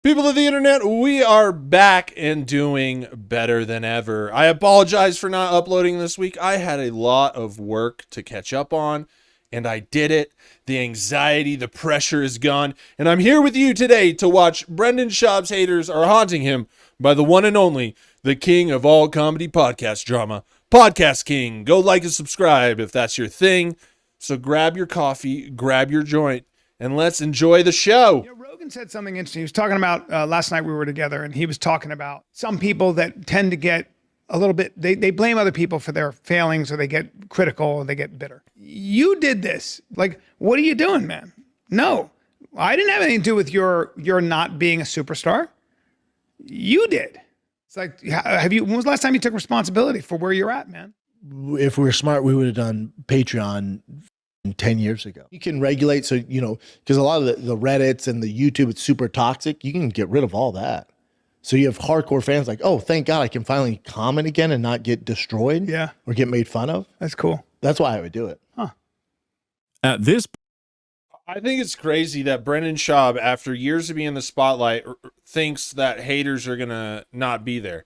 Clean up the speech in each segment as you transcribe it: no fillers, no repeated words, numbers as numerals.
People of the internet, we are back and doing better than ever. I apologize for not uploading this week. I had a lot of work to catch up on, and I did it. The anxiety, the pressure is gone, and I'm here with you today to watch Brendan Schaub's haters are haunting him by the one and only, the king of all comedy podcast drama, Podcast King. Go like and subscribe if that's your thing. So grab your coffee, grab your joint, and let's enjoy the show. Rogan said something interesting. He was talking about last night we were together, and he was talking about some people that tend to get a little bit, they blame other people for their failings, or they get critical, or they get bitter. You did this. Like, what are you doing, man? No, I didn't have anything to do with your not being a superstar. You did. It's like, when was the last time you took responsibility for where you're at, man? If we were smart, we would have done Patreon 10 years ago. You can regulate, so, because a lot of the Reddits and the YouTube, it's super toxic. You can get rid of all that. So you have hardcore fans like, oh, thank God I can finally comment again and not get destroyed or get made fun of. That's cool. That's why I would do it. At this I think it's crazy that Brendan Schaub, after years of being in the spotlight, thinks that haters are going to not be there.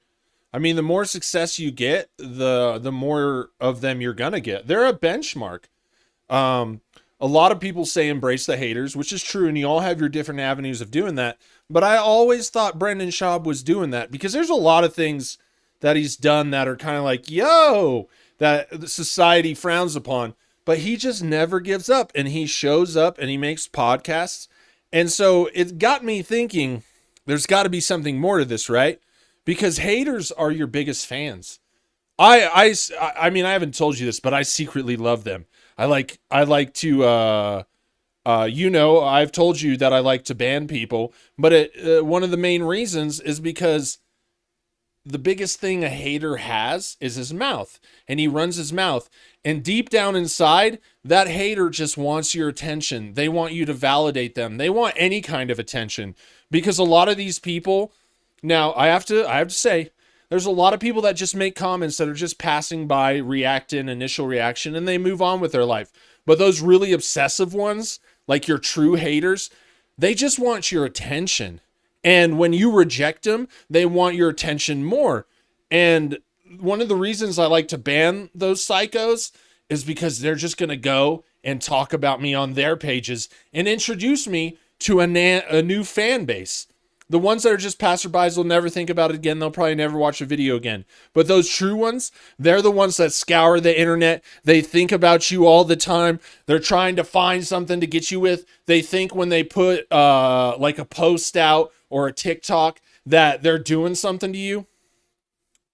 I mean, the more success you get, the more of them you're going to get. They're a benchmark. A lot of people say embrace the haters, which is true, and you all have your different avenues of doing that. But I always thought Brendan Schaub was doing that because there's a lot of things that he's done that are kind of like, yo, that society frowns upon. But he just never gives up, and he shows up and he makes podcasts. And so it got me thinking, there's got to be something more to this, right? Because haters are your biggest fans. I mean, I haven't told you this, but I secretly love them. I like to, I've told you that I like to ban people, but one of the main reasons is because the biggest thing a hater has is his mouth, and he runs his mouth, and deep down inside, that hater just wants your attention. They want you to validate them. They want any kind of attention, because a lot of these people, now I have to say, there's a lot of people that just make comments that are just passing by, reacting, initial reaction, and they move on with their life. But those really obsessive ones, like your true haters, they just want your attention. And when you reject them, they want your attention more. And one of the reasons I like to ban those psychos is because they're just going to go and talk about me on their pages and introduce me to a new fan base. The ones that are just passerbys will never think about it again. They'll probably never watch a video again. But those true ones, they're the ones that scour the internet. They think about you all the time. They're trying to find something to get you with. They think when they put like a post out or a TikTok that they're doing something to you.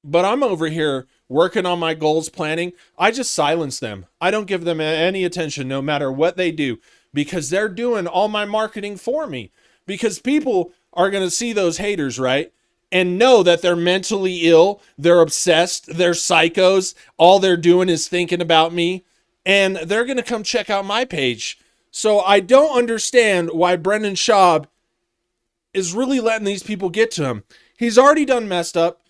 But I'm over here working on my goals, planning. I just silence them. I don't give them any attention no matter what they do, because they're doing all my marketing for me. Because people are going to see those haters, right? And know that they're mentally ill, they're obsessed, they're psychos, all they're doing is thinking about me, and they're going to come check out my page. So I don't understand why Brendan Schaub is really letting these people get to him. He's already done messed up.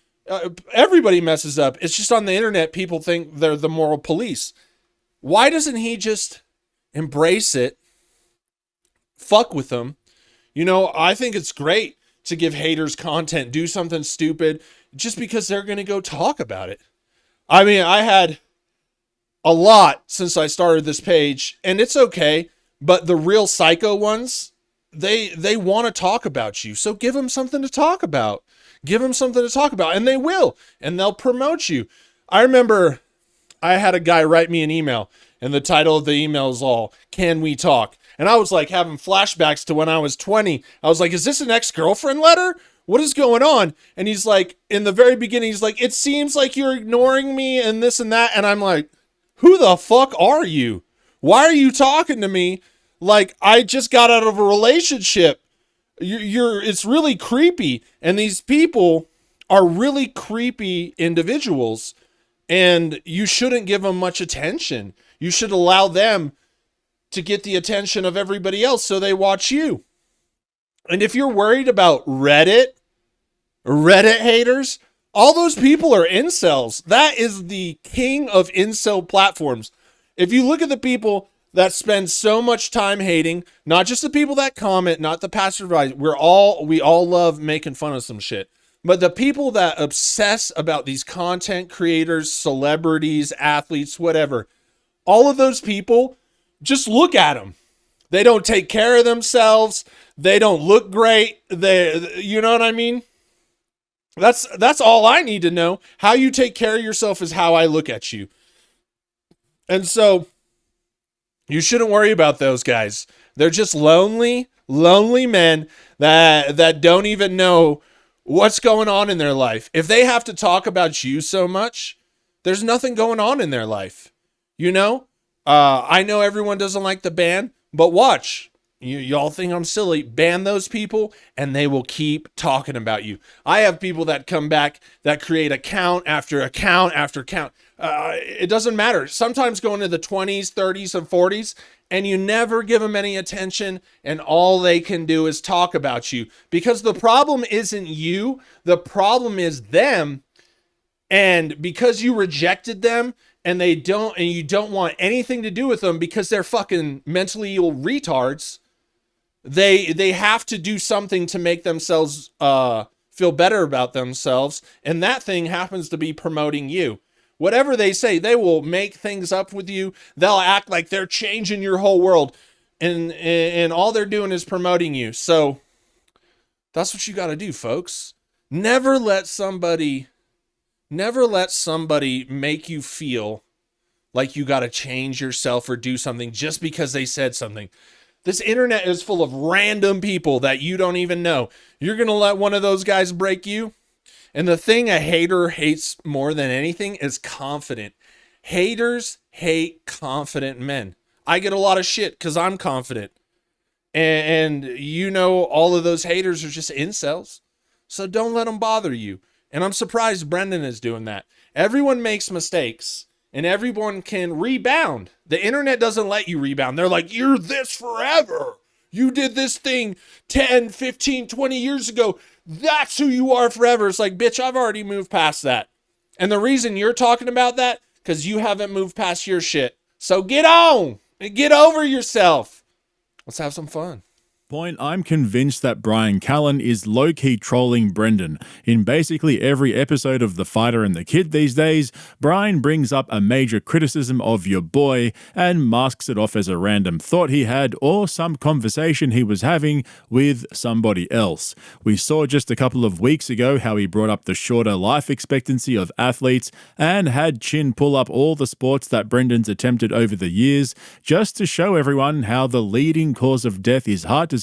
Everybody messes up. It's just on the internet, people think they're the moral police. Why doesn't he just embrace it, fuck with them? I think it's great to give haters content, do something stupid, just because they're going to go talk about it. I mean, I had a lot since I started this page, and it's okay, but the real psycho ones, they want to talk about you, so give them something to talk about. Give them something to talk about, and they will, and they'll promote you. I remember I had a guy write me an email, and the title of the email is all, "Can we talk?" And I was like having flashbacks to when I was 20. I was like, is this an ex-girlfriend letter? What is going on? And he's like, in the very beginning, he's like, it seems like you're ignoring me and this and that. And I'm like, who the fuck are you? Why are you talking to me like I just got out of a relationship? It's really creepy. And these people are really creepy individuals. And you shouldn't give them much attention. You should allow them to get the attention of everybody else so they watch you. And if you're worried about Reddit haters, all those people are incels. That is the king of incel platforms. If you look at the people that spend so much time hating, not just the people that comment, not the passersby. We all love making fun of some shit. But the people that obsess about these content creators, celebrities, athletes, whatever, all of those people, just look at them. They don't take care of themselves. They don't look great. You know what I mean? That's all I need to know. How you take care of yourself is how I look at you. And so you shouldn't worry about those guys. They're just lonely men that don't even know what's going on in their life. If they have to talk about you so much, there's nothing going on in their life. You know? I know everyone doesn't like the ban, but watch. Y'all think I'm silly. Ban those people and they will keep talking about you. I have people that come back that create account after account after account. It doesn't matter. Sometimes go into the 20s, 30s, and 40s, and you never give them any attention, and all they can do is talk about you. Because the problem isn't you. The problem is them. And because you rejected them, and you don't want anything to do with them because they're fucking mentally ill retards, they have to do something to make themselves feel better about themselves, and that thing happens to be promoting you. Whatever they say, they will make things up with you. They'll act like they're changing your whole world, and all they're doing is promoting you. So that's what you got to do, folks. Never let somebody make you feel like you got to change yourself or do something just because they said something. This internet is full of random people that you don't even know. You're going to let one of those guys break you? And the thing a hater hates more than anything is confident. Haters hate confident men. I get a lot of shit because I'm confident. And you know, all of those haters are just incels. So don't let them bother you. And I'm surprised Brendan is doing that. Everyone makes mistakes. And everyone can rebound. The internet doesn't let you rebound. They're like, you're this forever. You did this thing 10, 15, 20 years ago. That's who you are forever. It's like, bitch, I've already moved past that. And the reason you're talking about that, because you haven't moved past your shit. So get on and get over yourself. Let's have some fun. Point, I'm convinced that Brian Callen is low-key trolling Brendan. In basically every episode of The Fighter and the Kid these days, Brian brings up a major criticism of your boy and masks it off as a random thought he had or some conversation he was having with somebody else. We saw just a couple of weeks ago how he brought up the shorter life expectancy of athletes and had Chin pull up all the sports that Brendan's attempted over the years just to show everyone how the leading cause of death is heart disease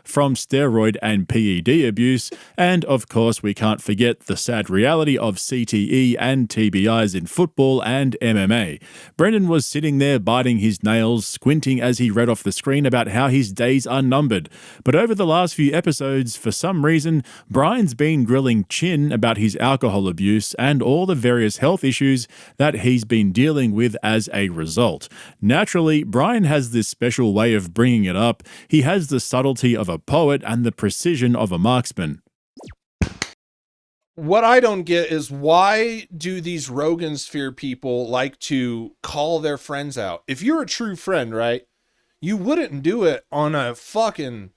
from steroid and PED abuse, and of course we can't forget the sad reality of CTE and TBIs in football and MMA. Brendan was sitting there biting his nails, squinting as he read off the screen about how his days are numbered. But over the last few episodes, for some reason, Brian's been grilling Chin about his alcohol abuse and all the various health issues that he's been dealing with as a result. Naturally, Brian has this special way of bringing it up. He has the subtlety of a poet and the precision of a marksman. What I don't get is, why do these Rogan sphere people like to call their friends out? If you're a true friend, right, you wouldn't do it on a fucking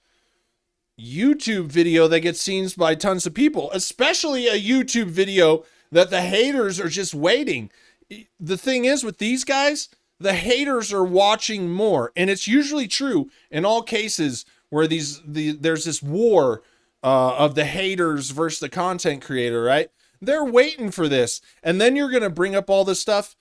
YouTube video that gets seen by tons of people, especially a YouTube video that the haters are just waiting. The thing is with these guys, the haters are watching more, and it's usually true in all cases where there's this war of the haters versus the content creator, right? They're waiting for this. And then you're going to bring up all this stuff.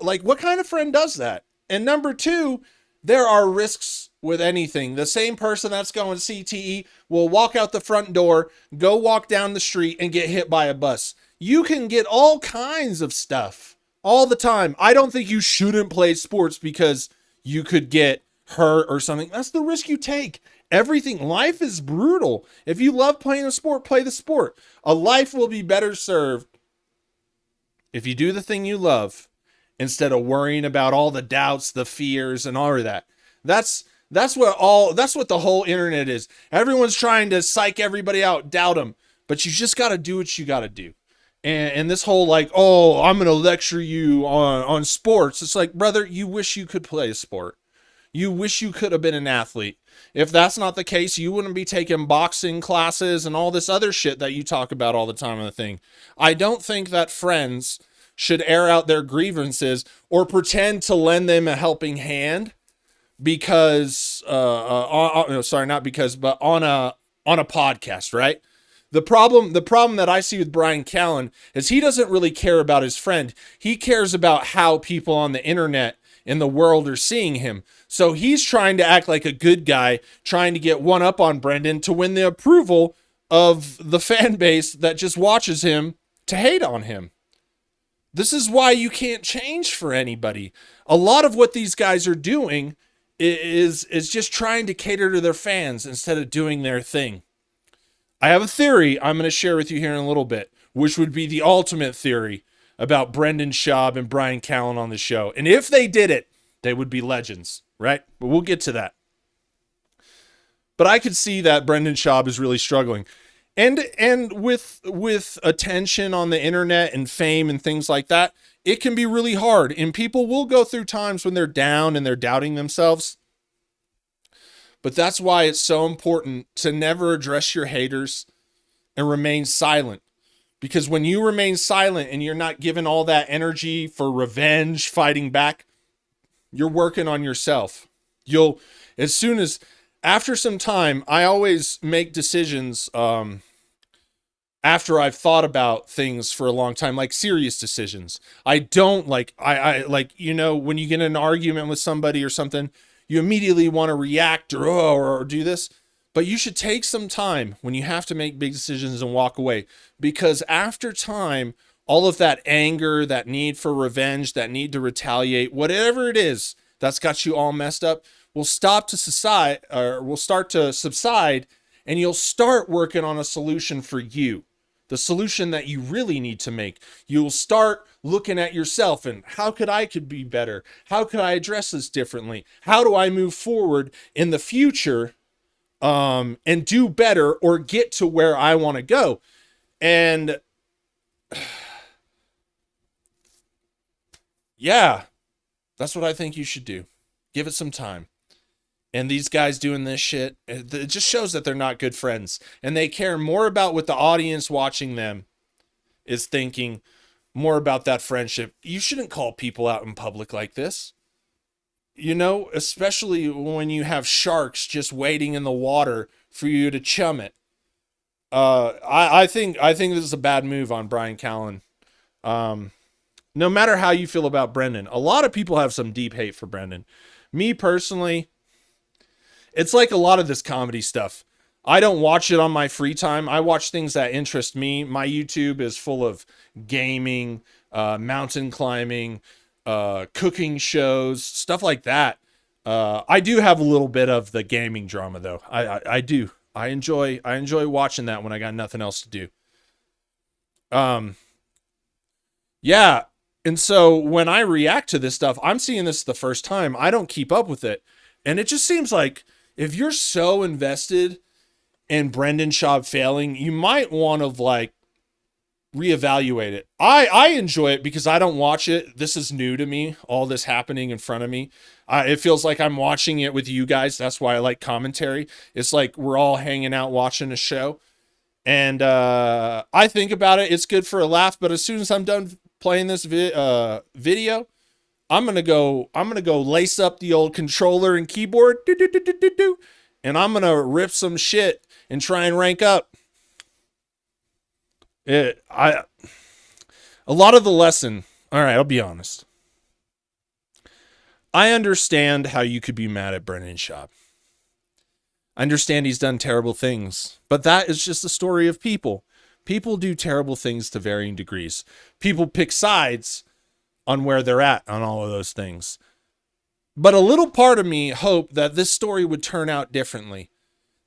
Like, what kind of friend does that? And number two, there are risks with anything. The same person that's going CTE will walk out the front door, go walk down the street, and get hit by a bus. You can get all kinds of stuff all the time. I don't think you shouldn't play sports because you could get hurt or something. That's the risk you take. Everything, life is brutal. If you love playing a sport, play the sport. A life will be better served if you do the thing you love instead of worrying about all the doubts, the fears, and all of that. That's what the whole internet is. Everyone's trying to psych everybody out, doubt them, but you just got to do what you got to do. And this whole like, oh, I'm gonna lecture you on sports. It's like, brother, you wish you could play a sport. You wish you could have been an athlete. If that's not the case, you wouldn't be taking boxing classes and all this other shit that you talk about all the time on the thing. I don't think that friends should air out their grievances or pretend to lend them a helping hand because, not because, but on a podcast, right? The problem that I see with Bryan Callen is he doesn't really care about his friend. He cares about how people on the internet in the world are seeing him. So he's trying to act like a good guy, trying to get one up on Brendan to win the approval of the fan base that just watches him to hate on him. This is why you can't change for anybody. A lot of what these guys are doing is just trying to cater to their fans instead of doing their thing. I have a theory I'm going to share with you here in a little bit, which would be the ultimate theory about Brendan Schaub and Bryan Callen on the show. And if they did it, they would be legends, right? But we'll get to that. But I could see that Brendan Schaub is really struggling. And with attention on the internet and fame and things like that, it can be really hard. And people will go through times when they're down and they're doubting themselves. But that's why it's so important to never address your haters and remain silent. Because when you remain silent and you're not given all that energy for revenge, fighting back, you're working on yourself. After some time, I always make decisions after I've thought about things for a long time, like serious decisions. I don't when you get in an argument with somebody or something, you immediately want to react or do this. But you should take some time when you have to make big decisions and walk away. Because after time, all of that anger, that need for revenge, that need to retaliate, whatever it is that's got you all messed up, will start to subside, and you'll start working on a solution for you. The solution that you really need to make. You'll start looking at yourself and how could I be better? How could I address this differently? How do I move forward in the future and do better or get to where I want to go? And yeah, that's what I think you should do. Give it some time. And these guys doing this shit, it just shows that they're not good friends. And they care more about what the audience watching them is thinking, more about that friendship. You shouldn't call people out in public like this. You know, especially when you have sharks just waiting in the water for you to chum it. I think this is a bad move on Bryan Callen. No matter how you feel about Brendan, a lot of people have some deep hate for Brendan. Me personally, it's like a lot of this comedy stuff. I don't watch it on my free time. I watch things that interest me. My YouTube is full of gaming, mountain climbing, cooking shows, stuff like that. I do have a little bit of the gaming drama though. I do. I enjoy watching that when I got nothing else to do. Yeah. And so when I react to this stuff, I'm seeing this the first time. I don't keep up with it. And it just seems like if you're so invested in Brendan Schaub failing, you might want to reevaluate it. I enjoy it because I don't watch it. This is new to me, all this happening in front of me. It feels like I'm watching it with you guys. That's why I like commentary. It's like we're all hanging out watching a show. And I think about it. It's good for a laugh. But as soon as I'm done playing this video, I'm gonna go lace up the old controller and keyboard, and I'm gonna rip some shit and try and rank up. A lot of the lesson. All right, I'll be honest. I understand how you could be mad at Brendan Schaub. I understand he's done terrible things, but that is just the story of people. People do terrible things to varying degrees. People pick sides on where they're at on all of those things. But a little part of me hoped that this story would turn out differently.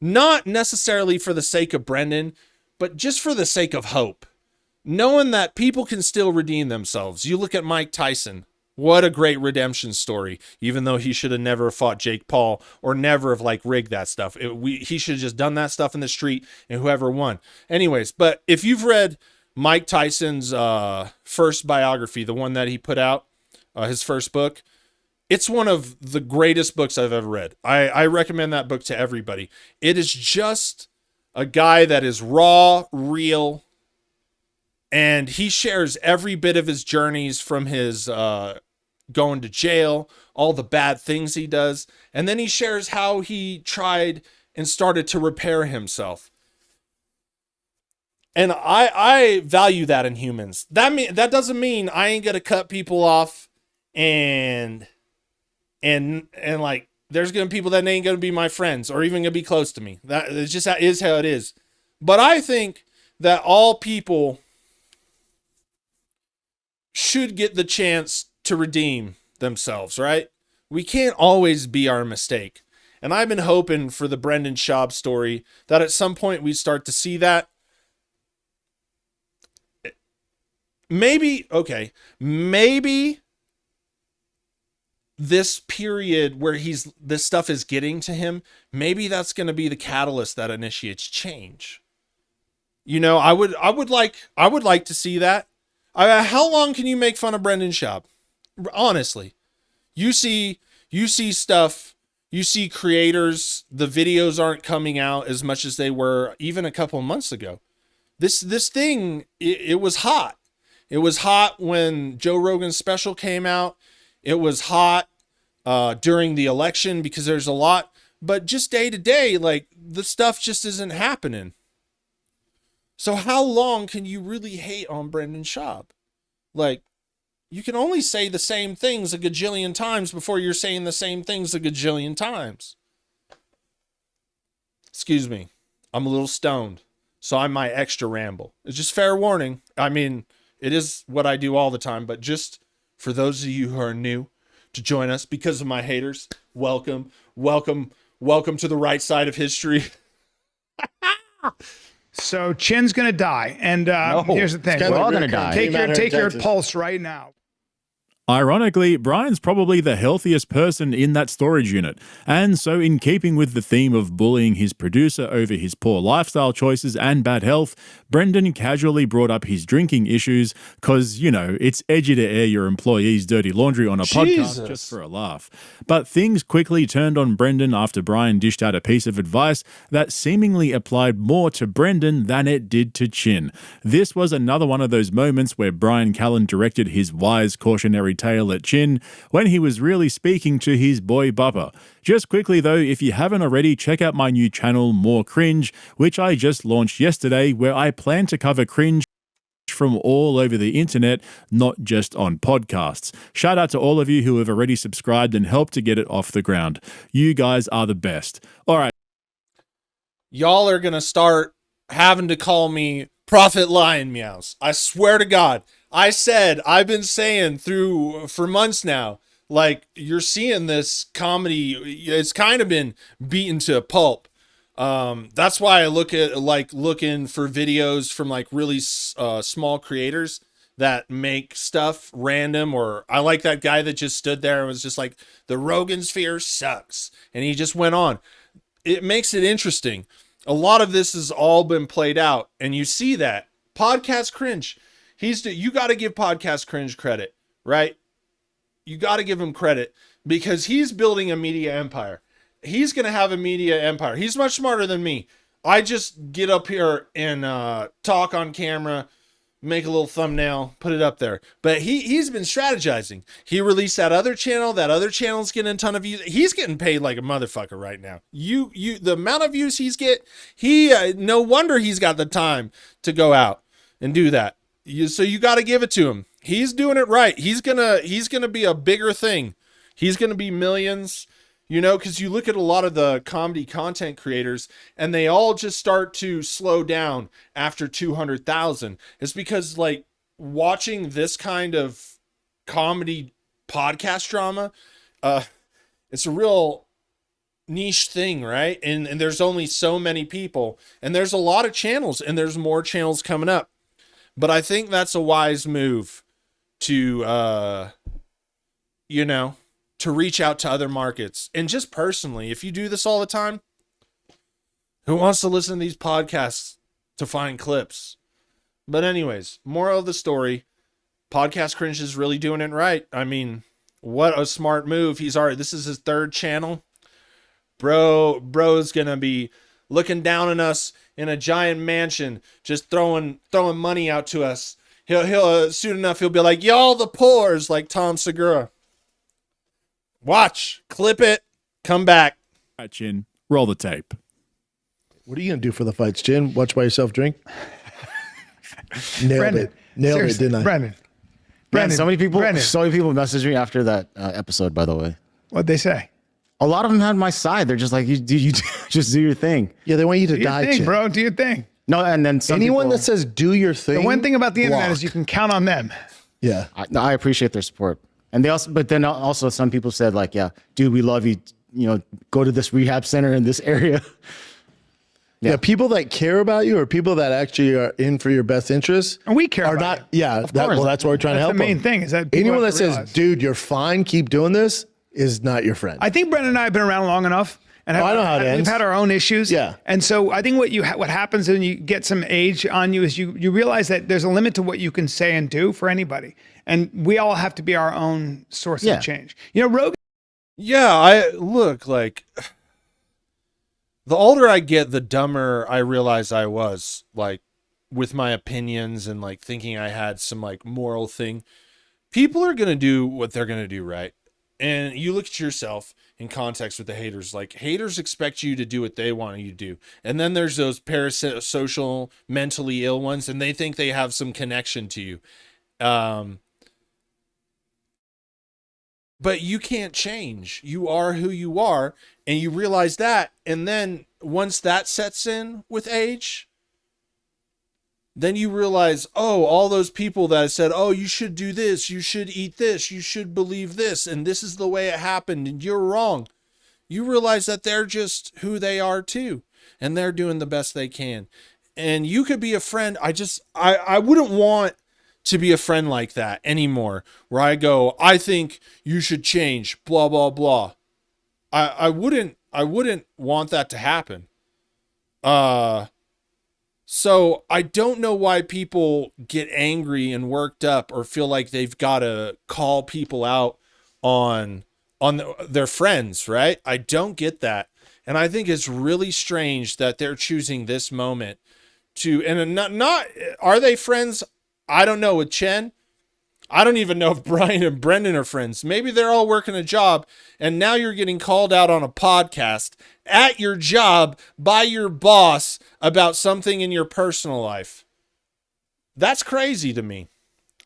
Not necessarily for the sake of Brendan, but just for the sake of hope. Knowing that people can still redeem themselves. You look at Mike Tyson. What a great redemption story. Even though he should have never fought Jake Paul or never have rigged that stuff. He should have just done that stuff in the street and whoever won. Anyways, but if you've read Mike Tyson's book, Mike Tyson's first biography, the one that he put out, his first book. It's one of the greatest books I've ever read. I recommend that book to everybody. It is just a guy that is raw, real, and he shares every bit of his journeys from his going to jail, all the bad things he does, and then he shares how he tried and started to repair himself. And I value that in humans. That doesn't mean I ain't gonna cut people off and like there's gonna be people that ain't gonna be my friends or even gonna be close to me. That is how it is. But I think that all people should get the chance to redeem themselves, right? We can't always be our mistake. And I've been hoping for the Brendan Schaub story that at some point we start to see that. Maybe this period where this stuff is getting to him, maybe that's going to be the catalyst that initiates change. You know, I would like to see that. How long can you make fun of Brendan Schaub? Honestly, you see stuff, you see creators, the videos aren't coming out as much as they were even a couple months ago. This thing, it was hot. It was hot when Joe Rogan's special came out. It was hot during the election because there's a lot, but just day to day, like the stuff just isn't happening. So how long can you really hate on Brendan Schaub? Like, you can only say the same things a gajillion times before you're saying the same things a gajillion times. Excuse me. I'm a little stoned, so I might extra ramble. It's just fair warning. I mean, it is what I do all the time, but just for those of you who are new to join us because of my haters, welcome to the right side of history. So Chin's gonna die, and here's the thing: We're all gonna die. Take your pulse right now. Ironically, Brian's probably the healthiest person in that storage unit, and so in keeping with the theme of bullying his producer over his poor lifestyle choices and bad health, Brendan casually brought up his drinking issues because, you know, it's edgy to air your employees' dirty laundry on a podcast just for a laugh. But things quickly turned on Brendan after Brian dished out a piece of advice that seemingly applied more to Brendan than it did to Chin. This was another one of those moments where Brian Callen directed his wise cautionary tale at Chin when he was really speaking to his boy Bubba. Just quickly though, if you haven't already, check out my new channel More Cringe, which I just launched yesterday, where I plan to cover cringe from all over the internet, not just on podcasts. Shout out to all of you who have already subscribed and helped to get it off the ground. You guys are the best. All right. Y'all are going to start having to call me Prophet LionMeows. I swear to God. I've been saying for months now, like, you're seeing this comedy, it's kind of been beaten to a pulp. That's why I looking for videos from like really small creators that make stuff random, or I like that guy that just stood there and was just like, the Rogan sphere sucks. And he just went on. It makes it interesting. A lot of this has all been played out, and you see that. Podcast Cringe. You got to give Podcast Cringe credit, right? You got to give him credit because he's building a media empire. He's going to have a media empire. He's much smarter than me. I just get up here and talk on camera, make a little thumbnail, put it up there. But he's been strategizing. He released that other channel. That other channel's getting a ton of views. He's getting paid like a motherfucker right now. The amount of views no wonder he's got the time to go out and do that. So you got to give it to him. He's doing it right. He's gonna be a bigger thing. He's gonna be millions, you know, because you look at a lot of the comedy content creators and they all just start to slow down after 200,000. It's because, like, watching this kind of comedy podcast drama, it's a real niche thing, right? And there's only so many people, and there's a lot of channels, and there's more channels coming up. But I think that's a wise move to, to reach out to other markets. And just personally, if you do this all the time, who wants to listen to these podcasts to find clips? But anyways, moral of the story, Podcast Cringe is really doing it right. I mean, what a smart move. This is his third channel. Bro's gonna be looking down on us in a giant mansion, just throwing money out to us. He'll soon enough he'll be like, y'all the poors, like Tom Segura. Watch, clip it, come back. Chin, roll the tape. What are you gonna do for the fights, Chin? Watch by yourself drink? Nailed Brendan, it. Nailed seriously, it, didn't I? Brendan. Man, so many people Brendan. messaged me after that episode, by the way. What'd they say? A lot of them had my side. They're just like, you just do your thing. Yeah, they want you to Do your die, thing, Chin. bro. Do your thing. No, and then some Anyone people, that says do your thing. The one thing about the internet block. is you can count on them. Yeah. I appreciate their support. And then also some people said like, yeah, dude, we love you. You know, go to this rehab center in this area. Yeah, people that care about you or people that actually are in for your best interests And we care are about not. you. Yeah, that's what we're trying to That's help the main them. thing is that people Anyone have that to says, realize. "Dude, you're fine, keep doing this," is not your friend. I think Brendan and I have been around long enough, and I know how it we've ends. had our own issues. Yeah. And so I think what happens when you get some age on you is you realize that there's a limit to what you can say and do for anybody, and we all have to be our own source Yeah. of change. You know, Rogan. Yeah, I look like the older I get, the dumber I realize I was, like with my opinions and like thinking I had some like moral thing. People are going to do what they're going to do, right? And you look at yourself in context with the haters. Like haters expect you to do what they want you to do. And then there's those parasocial, mentally ill ones, and they think they have some connection to you. But you can't change. You are who you are, and you realize that. And then once that sets in with age, then you realize, oh, all those people that said, oh, you should do this, you should eat this, you should believe this, and this is the way it happened, and you're wrong. You realize that they're just who they are too, and they're doing the best they can. And you could be a friend. I wouldn't want to be a friend like that anymore, where I go, I think you should change, blah, blah, blah. I wouldn't want that to happen. So I don't know why people get angry and worked up or feel like they've got to call people out on their friends, right? I don't get that. And I think it's really strange that they're choosing this moment to, and not are they friends? I don't know with Chen. I don't even know if Brian and Brendan are friends. Maybe they're all working a job, and now you're getting called out on a podcast at your job by your boss about something in your personal life. That's crazy to me.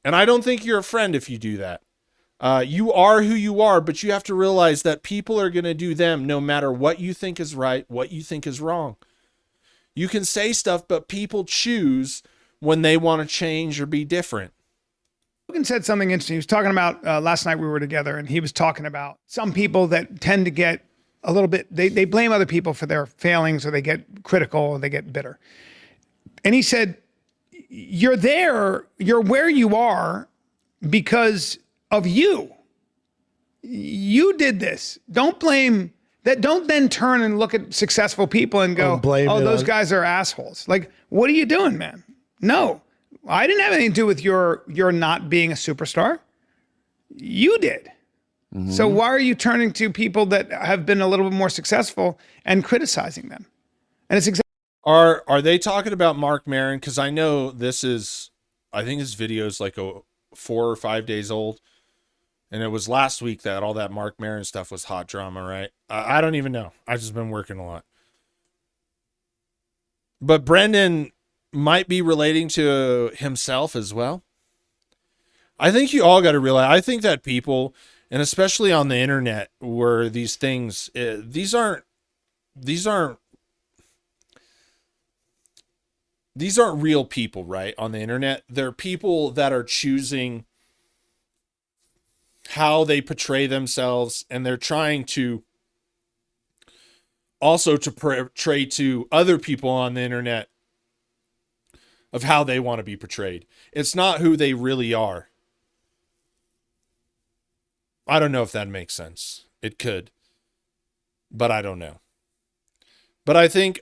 And I don't think you're a friend if you do that. You are who you are, but you have to realize that people are going to do them no matter what you think is right, what you think is wrong. You can say stuff, but people choose when they want to change or be different. Rogan said something interesting. He was talking about last night we were together, and he was talking about some people that tend to get a little bit, they blame other people for their failings, or they get critical, or they get bitter. And he said, you're where you are because of you. You did this. Don't blame that. Don't then turn and look at successful people and go, oh, those guys are assholes. Like, what are you doing, man? No. I didn't have anything to do with your not being a superstar. You did. Mm-hmm. So why are you turning to people that have been a little bit more successful and criticizing them? And it's exactly. Are they talking about Mark Maron? Because I know I think his video is like 4 or 5 days old. And it was last week that all that Mark Maron stuff was hot drama, right? I don't even know. I've just been working a lot. But Brendan might be relating to himself as well. I think you all got to realize, I think that people, and especially on the internet where these things, these aren't real people, right? On the internet, they're people that are choosing how they portray themselves, and they're trying to also to portray to other people on the internet of how they want to be portrayed. It's not who they really are. I don't know if that makes sense. It could, but I don't know. But I think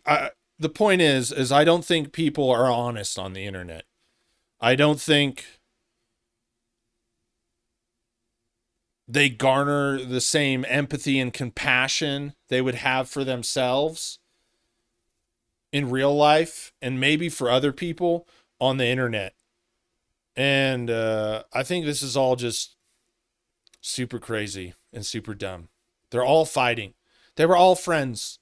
the point is I don't think people are honest on the internet. I don't think they garner the same empathy and compassion they would have for themselves in real life and maybe for other people on the internet. And I think this is all just super crazy and super dumb. They're all fighting. They were all friends.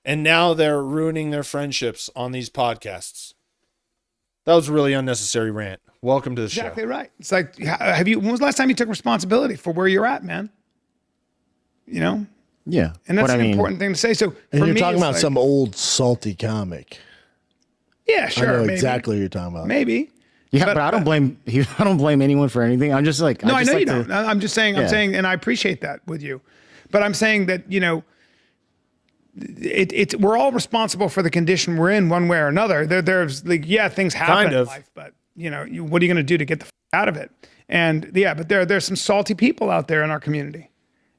And now they're ruining their friendships on these podcasts. That was a really unnecessary rant. Welcome to the show. Exactly right. It's like, when was the last time you took responsibility for where you're at, man? You know? Yeah. And that's an important thing to say. So And for you're me, talking it's about like, some old salty comic. yeah, I sure. know Maybe. exactly what you're talking about. Maybe. Yeah, but I don't blame anyone for anything. I'm just like, No, I know you like don't. I'm just saying, I'm saying, and I appreciate that with you. But I'm saying that, you know, we're all responsible for the condition we're in one way or another. There's like, yeah, things happen in life, but you know, what are you going to do to get the out of it? And yeah, but there's some salty people out there in our community,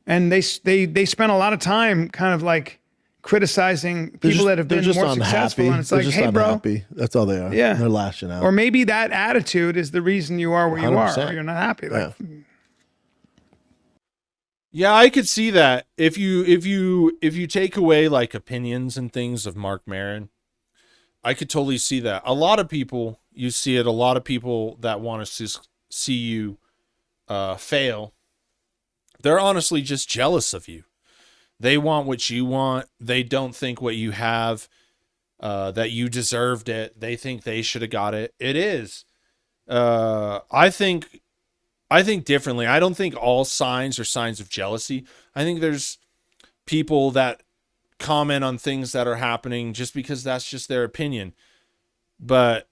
and they spend a lot of time kind of like criticizing people that have been more successful. And it's like, hey, bro, unhappy. That's all they are. Yeah, they're lashing out. Or maybe that attitude is the reason you are where you are, 100%. or you're not happy. Like, Yeah, I could see that. If you take away like opinions and things of Mark Maron, I could totally see that. A lot of people, you see it, a lot of people that want to see you fail, they're honestly just jealous of you. They want what you want. They don't think what you have, that you deserved it. They think they should have got it. It is. I think differently. I don't think all signs are signs of jealousy. I think there's people that comment on things that are happening just because that's just their opinion. But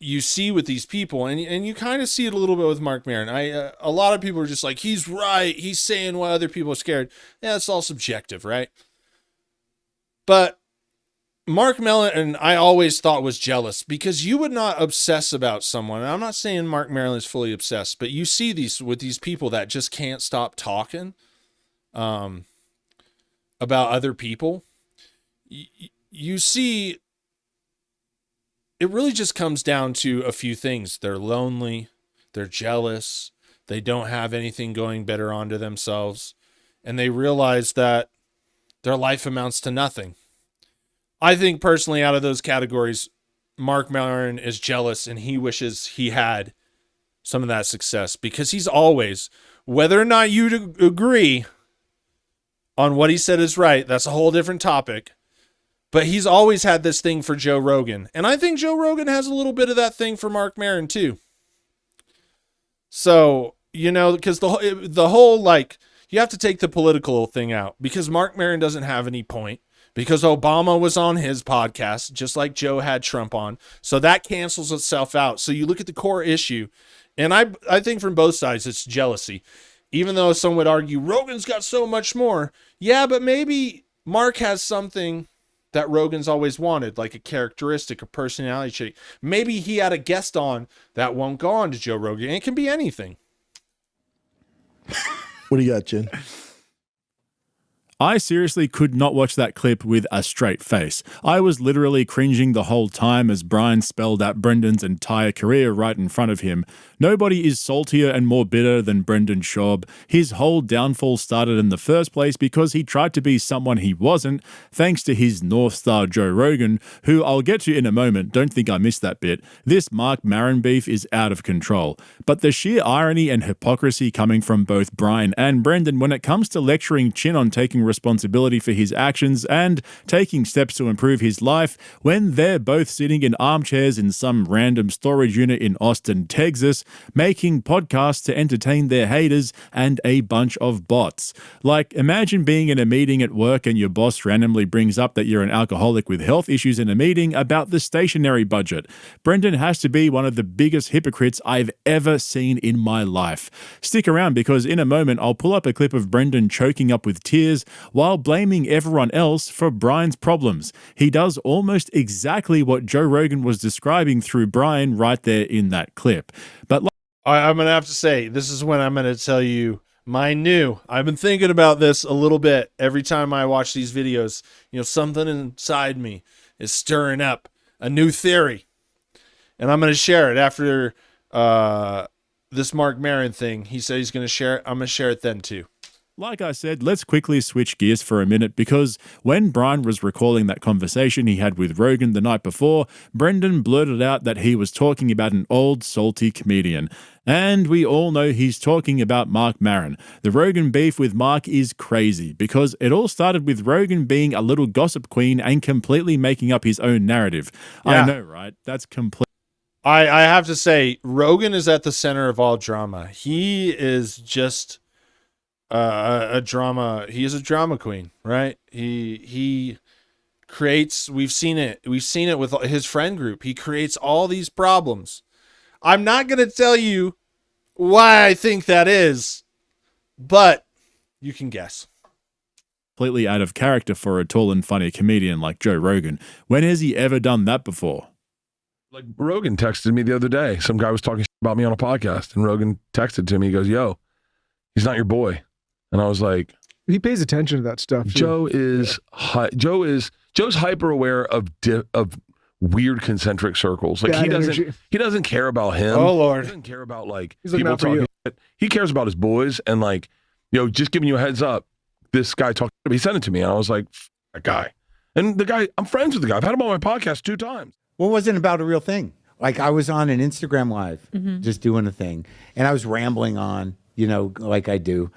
you see with these people, and you kind of see it a little bit with Mark Maron. A lot of people are just like, he's right. He's saying why other people are scared. Yeah, it's all subjective, right? But Mark Maron, I always thought was jealous because you would not obsess about someone. And I'm not saying Mark Maron is fully obsessed, but you see these with these people that just can't stop talking about other people. You see, it really just comes down to a few things. They're lonely, they're jealous, they don't have anything going better onto themselves, and they realize that their life amounts to nothing. I think personally, out of those categories, Mark Maron is jealous and he wishes he had some of that success because he's always, whether or not you agree on what he said is right, that's a whole different topic, but he's always had this thing for Joe Rogan. And I think Joe Rogan has a little bit of that thing for Mark Maron too. So, you know, because the whole, like, you have to take the political thing out because Mark Maron doesn't have any point. Because Obama was on his podcast, just like Joe had Trump on. So that cancels itself out. So you look at the core issue, and I think from both sides, it's jealousy. Even though some would argue, Rogan's got so much more. Yeah, but maybe Mark has something that Rogan's always wanted, like a characteristic, a personality trait. Maybe he had a guest on that won't go on to Joe Rogan. It can be anything. What do you got, Jen? I seriously could not watch that clip with a straight face. I was literally cringing the whole time as Brian spelled out Brendan's entire career right in front of him. Nobody is saltier and more bitter than Brendan Schaub. His whole downfall started in the first place because he tried to be someone he wasn't, thanks to his North Star Joe Rogan, who I'll get to in a moment. Don't think I missed that bit. This Mark Maron beef is out of control. But the sheer irony and hypocrisy coming from both Brian and Brendan when it comes to lecturing Chin on taking responsibility for his actions and taking steps to improve his life when they're both sitting in armchairs in some random storage unit in Austin, Texas, making podcasts to entertain their haters and a bunch of bots. Like, imagine being in a meeting at work and your boss randomly brings up that you're an alcoholic with health issues in a meeting about the stationery budget. Brendan has to be one of the biggest hypocrites I've ever seen in my life. Stick around because in a moment I'll pull up a clip of Brendan choking up with tears while blaming everyone else for Brian's problems. He does almost exactly what Joe Rogan was describing through Brian right there in that clip. But I'm going to have to say, this is when I'm going to tell you I've been thinking about this a little bit every time I watch these videos. You know, something inside me is stirring up a new theory. And I'm going to share it after this Mark Maron thing. He said he's going to share it. I'm going to share it then too. Like I said, let's quickly switch gears for a minute because when Brian was recalling that conversation he had with Rogan the night before, Brendan blurted out that he was talking about an old salty comedian. And we all know he's talking about Mark Maron. The Rogan beef with Mark is crazy because it all started with Rogan being a little gossip queen and completely making up his own narrative. Yeah. I know, right? That's complete. I have to say, Rogan is at the center of all drama. He is just a drama. He is a drama queen, right? He creates. We've seen it. We've seen it with his friend group. He creates all these problems. I'm not going to tell you why I think that is, but you can guess. Completely out of character for a tall and funny comedian like Joe Rogan. When has he ever done that before? Like Rogan texted me the other day. Some guy was talking about me on a podcast, and Rogan texted to me. He goes, "Yo, he's not your boy." And I was like, He pays attention to that stuff. too. Joe's hyper aware of weird concentric circles. Like Bad he energy. doesn't care about him. Oh, Lord. He doesn't care about like He's looking people out for talking you. shit. He cares about his boys and like, just giving you a heads up. This guy talked. He sent it to me, and I was like, that guy. And the guy, I'm friends with the guy. I've had him on my podcast 2 times. Well, it wasn't about a real thing. Like I was on an Instagram live, just doing a thing, and I was rambling on, like I do.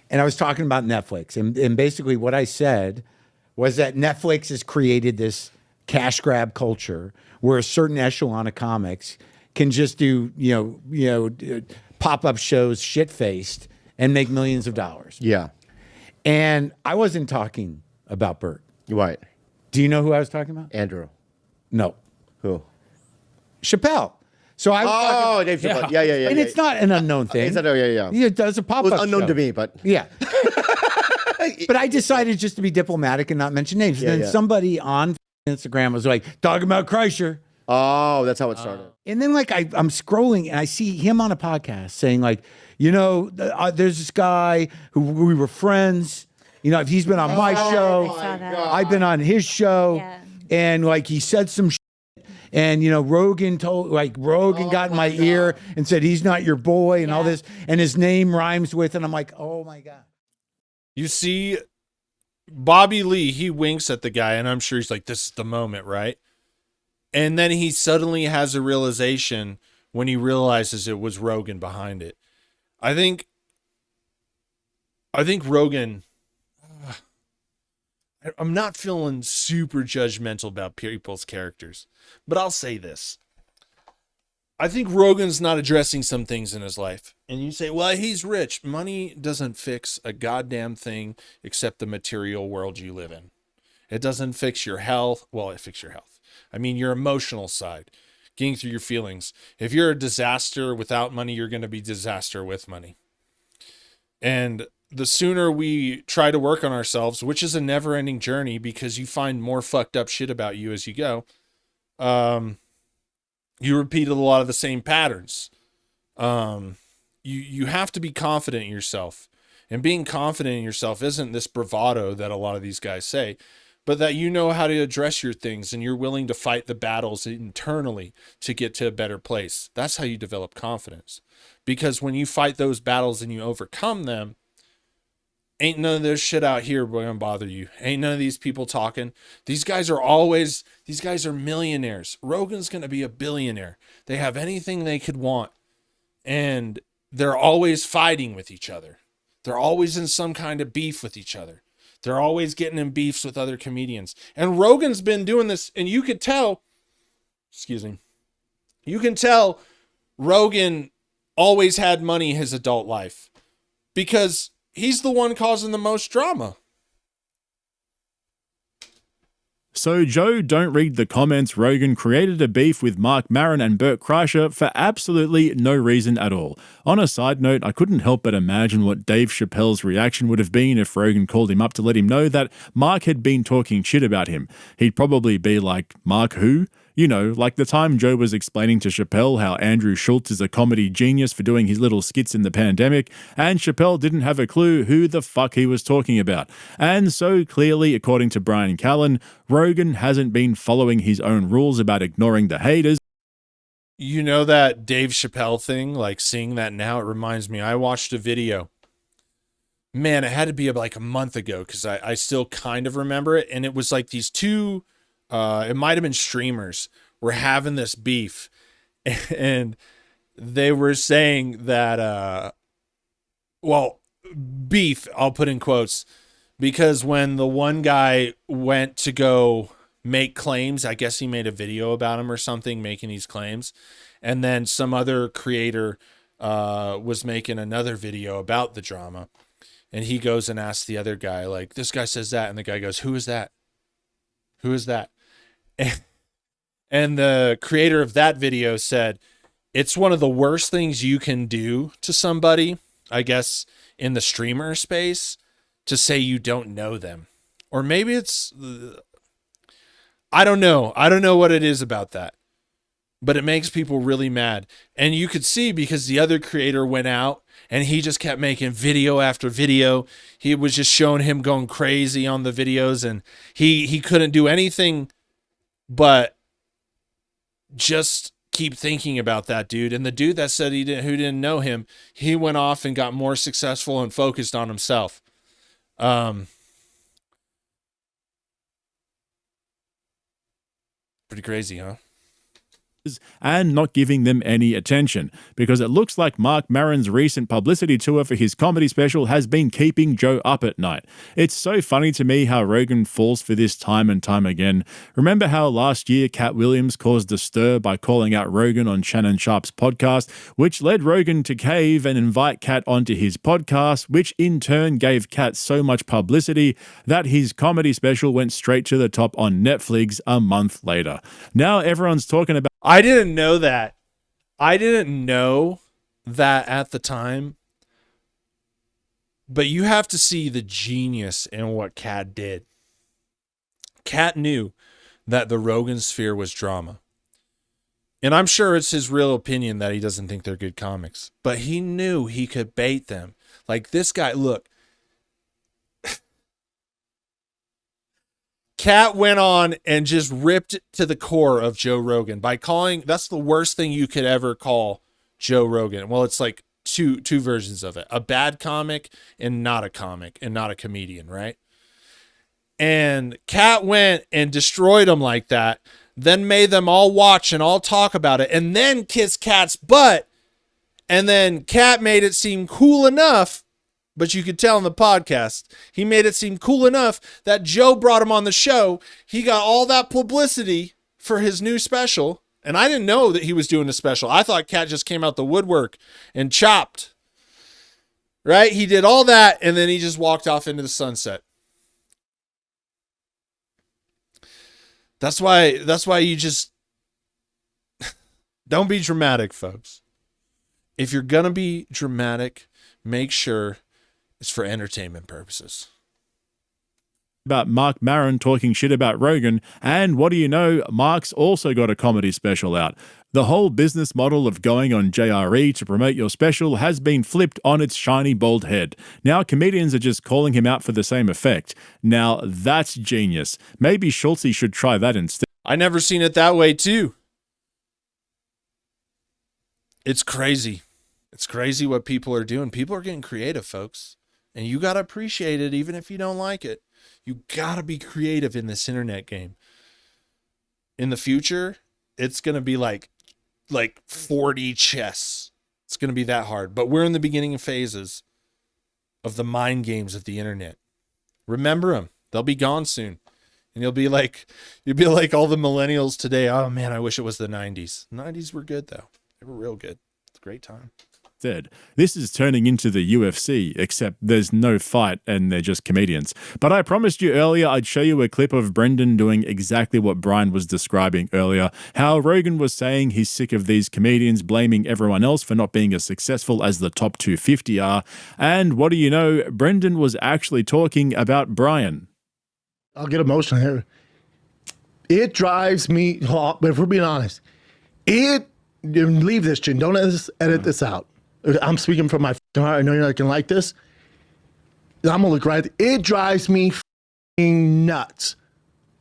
And I was talking about Netflix. And basically what I said was that Netflix has created this cash grab culture where a certain echelon of comics can just do, pop-up shows shit-faced and make millions of dollars. Yeah. And I wasn't talking about Bert. Right. Do you know who I was talking about? Andrew. No. Who? Chappelle. So I was talking, Dave Chappelle. Yeah. and it's not an unknown thing. It's yeah. He does a pop-up It was unknown show. to me, but Yeah. But I decided just to be diplomatic and not mention names. And then somebody on Instagram was like, talking about Kreischer. oh, that's how it started. And then like I'm scrolling and I see him on a podcast saying like, there's this guy who we were friends. If he's been on my show, I saw that. I've been on his show. Yeah. And like he said some shit. And Rogan got in my ear and said he's not your boy and all this, and his name rhymes with, and I'm like, oh my God. You see, Bobby Lee, he winks at the guy, and I'm sure he's like, this is the moment, right? And then he suddenly has a realization when he realizes it was Rogan behind it. I think Rogan, I'm not feeling super judgmental about people's characters, but I'll say this. I think Rogan's not addressing some things in his life. And you say, well, he's rich. Money doesn't fix a goddamn thing except the material world you live in. It doesn't fix your health. Well, it fixes your health. I mean, your emotional side, getting through your feelings. If you're a disaster without money, you're going to be disaster with money. And the sooner we try to work on ourselves, which is a never-ending journey because you find more fucked up shit about you as you go, you repeated a lot of the same patterns. You have to be confident in yourself. And being confident in yourself isn't this bravado that a lot of these guys say, but that you know how to address your things and you're willing to fight the battles internally to get to a better place. That's how you develop confidence. Because when you fight those battles and you overcome them, ain't none of this shit out here gonna bother you. Ain't none of these people talking. These guys are millionaires. Rogan's gonna be a billionaire. They have anything they could want. And they're always fighting with each other. They're always in some kind of beef with each other. They're always getting in beefs with other comedians. And Rogan's been doing this, and you could tell, you can tell Rogan always had money his adult life because he's the one causing the most drama. So, Joe, don't read the comments. Rogan created a beef with Mark Maron and Bert Kreischer for absolutely no reason at all. On a side note, I couldn't help but imagine what Dave Chappelle's reaction would have been if Rogan called him up to let him know that Mark had been talking shit about him. He'd probably be like, Mark who? You know, like the time Joe was explaining to Chappelle how Andrew Schultz is a comedy genius for doing his little skits in the pandemic, and Chappelle didn't have a clue who the fuck he was talking about. And so clearly, according to Brian Callen, Rogan hasn't been following his own rules about ignoring the haters. You know that Dave Chappelle thing, like seeing that now, it reminds me, I watched a video. Man, it had to be like a month ago because I still kind of remember it. And it was like these two, it might have been streamers, were having this beef. And they were saying that, well, beef, I'll put in quotes, because when the one guy went to go make claims, I guess he made a video about him or something, making these claims. And then some other creator was making another video about the drama. And he goes and asks the other guy, like, this guy says that. And the guy goes, who is that? Who is that? And the creator of that video said, it's one of the worst things you can do to somebody, I guess, in the streamer space, to say you don't know them. Or maybe it's, I don't know. I don't know what it is about that. But it makes people really mad. And you could see because the other creator went out and he just kept making video after video. He was just showing him going crazy on the videos, and he couldn't do anything but just keep thinking about that dude. And the dude that said who didn't know him, he went off and got more successful and focused on himself. Pretty crazy, huh? And not giving them any attention, because it looks like Mark Maron's recent publicity tour for his comedy special has been keeping Joe up at night. It's so funny to me how Rogan falls for this time and time again. Remember how last year Cat Williams caused a stir by calling out Rogan on Shannon Sharp's podcast, which led Rogan to cave and invite Cat onto his podcast, which in turn gave Cat so much publicity that his comedy special went straight to the top on Netflix a month later. Now everyone's talking about. I didn't know that. I didn't know that at the time. But you have to see the genius in what Cat did. Cat knew that the Rogan sphere was drama. And I'm sure it's his real opinion that he doesn't think they're good comics. But he knew he could bait them. Like this guy, look. Cat went on and just ripped to the core of Joe Rogan by calling, that's the worst thing you could ever call Joe Rogan. Well, it's like two versions of it. A bad comic and not a comic and not a comedian, right? And Cat went and destroyed him like that, then made them all watch and all talk about it, and then kiss Cat's butt. And then Cat made it seem cool enough, but you could tell in the podcast, he made it seem cool enough that Joe brought him on the show. He got all that publicity for his new special. And I didn't know that he was doing a special. I thought Cat just came out the woodwork and chopped. Right? He did all that, and then he just walked off into the sunset. That's why you just don't be dramatic, folks. If you're going to be dramatic, make sure it's for entertainment purposes. About Mark Maron talking shit about Rogan, and what do you know, Mark's also got a comedy special out. The whole business model of going on JRE to promote your special has been flipped on its shiny bald head. Now comedians are just calling him out for the same effect. Now that's genius. Maybe Schultz should try that instead. I never seen it that way too. It's crazy. It's crazy what people are doing. People are getting creative, folks. And you got to appreciate it even if you don't like it. You got to be creative in this internet game. In the future, it's going to be like 4D chess. It's going to be that hard. But we're in the beginning phases of the mind games of the internet. Remember them. They'll be gone soon. And you'll be like all the millennials today. Oh man, I wish it was the 90s. The 90s were good though. They were real good. It's a great time. This is turning into the UFC, except there's no fight and they're just comedians. But I promised you earlier I'd show you a clip of Brendan doing exactly what Brian was describing earlier, how Rogan was saying he's sick of these comedians blaming everyone else for not being as successful as the top 250 are. And what do you know, Brendan was actually talking about Brian. I'll get emotional here. It drives me, but if we're being honest, leave this, Jim. Don't edit this out. I'm speaking from my heart. I know you're not going to like this. I'm going to look right. It drives me nuts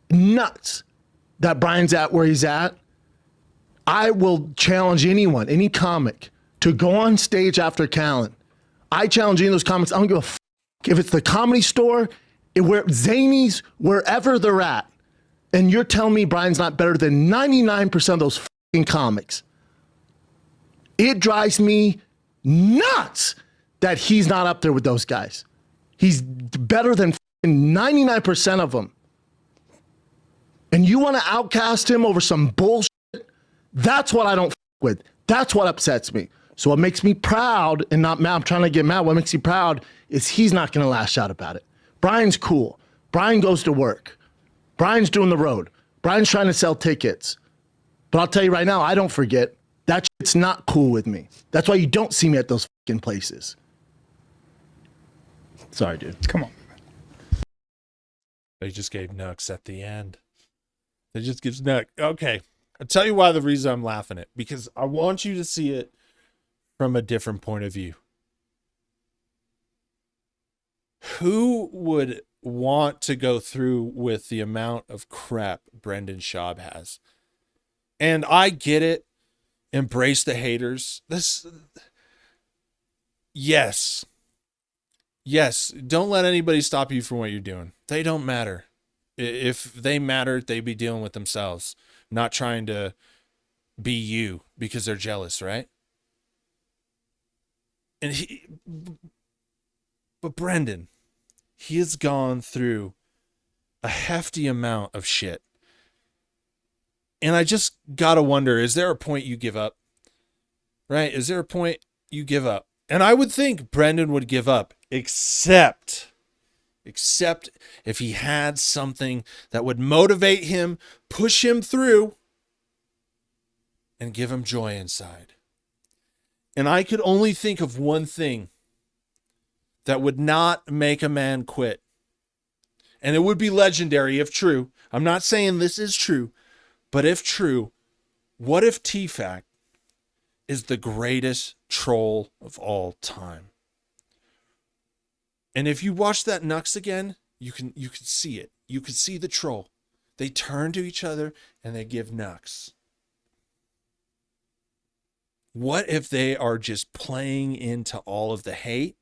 that Brian's at where he's at. I will challenge anyone, any comic, to go on stage after Callen. I challenge any of those comics. I don't give a if it's the Comedy Store, where Zanies, wherever they're at, and you're telling me Brian's not better than 99% of those fucking comics. It drives me nuts that he's not up there with those guys. He's better than 99% of them. And you want to outcast him over some bullshit? That's what I don't with. That's what upsets me. So what makes me proud and not mad, I'm trying to get mad, what makes me proud is he's not going to lash out about it. Brian's cool. Brian goes to work. Brian's doing the road. Brian's trying to sell tickets. But I'll tell you right now, I don't forget. That shit's not cool with me. That's why you don't see me at those fucking places. Sorry, dude. Come on. They just gave Nux at the end. They just gives Nux. Okay. I'll tell you why the reason I'm laughing at. Because I want you to see it from a different point of view. Who would want to go through with the amount of crap Brendan Schaub has? And I get it. Embrace the haters. Yes. Don't let anybody stop you from what you're doing. They don't matter. If they mattered, they'd be dealing with themselves, not trying to be you because they're jealous, right? But Brendan, he has gone through a hefty amount of shit. And I just gotta wonder, is there a point you give up? Right? Is there a point you give up? And I would think Brendan would give up, except if he had something that would motivate him, push him through, and give him joy inside. And I could only think of one thing that would not make a man quit. And it would be legendary if true. I'm not saying this is true, but if true, what if T-Fac is the greatest troll of all time? And if you watch that Nux again, you can see it. You can see the troll. They turn to each other and they give Nux. What if they are just playing into all of the hate?